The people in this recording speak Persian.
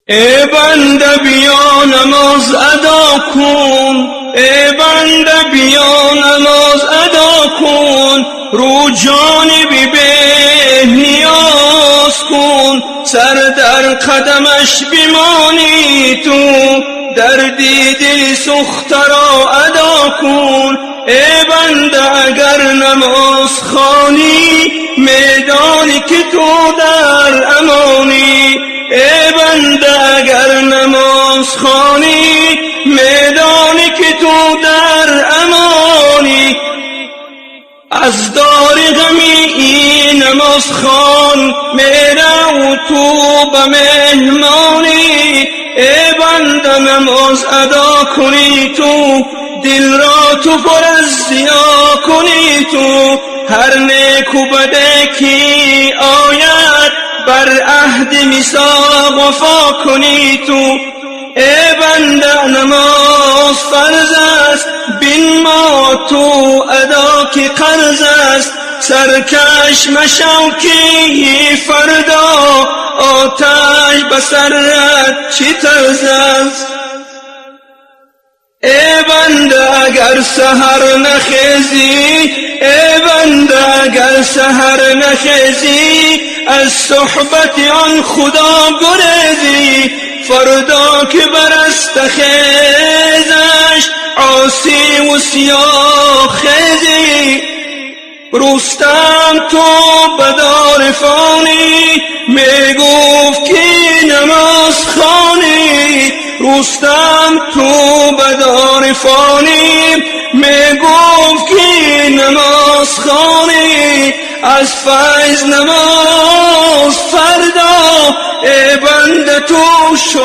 ای بنده بیا نماز ادا کن، ای بنده بیا نماز ادا کن، رو جانبی به نیاز کن، سر در قدمش بمانی تو، دردی دل سخت را ادا کن. ای بنده اگر نماز خوانی، میدانی که تو در امانی. ای بنده اگر نماز خوانی، میدانی که تو در امانی. از دار غمی این نماز خوان، میره و تو به مهمانی. ای بنده نماز ادا کنی تو، دل را تو پر از ضیا کنی تو، هر نیک و بده کی آید بر عهد میثاق وفا کنی تو. ای بنده نماز فرض است، بین ما تو ادا که قرض است، سرکش مشو که فردا آتش به سرت چی طرز است. ای بنده اگر سحر نخیزی، ای بنده اگر سحر نخیزی، از صحبت آن خدا گریزی، فردا که برست خیزش عاصی و سیاه خیزی. رستم تو بدار فانی، میگفت که نماز خوانی. رستم تو بدار فانی، میگفت که نماز خوانی. از فیض نماز فردا ای بنده تو شو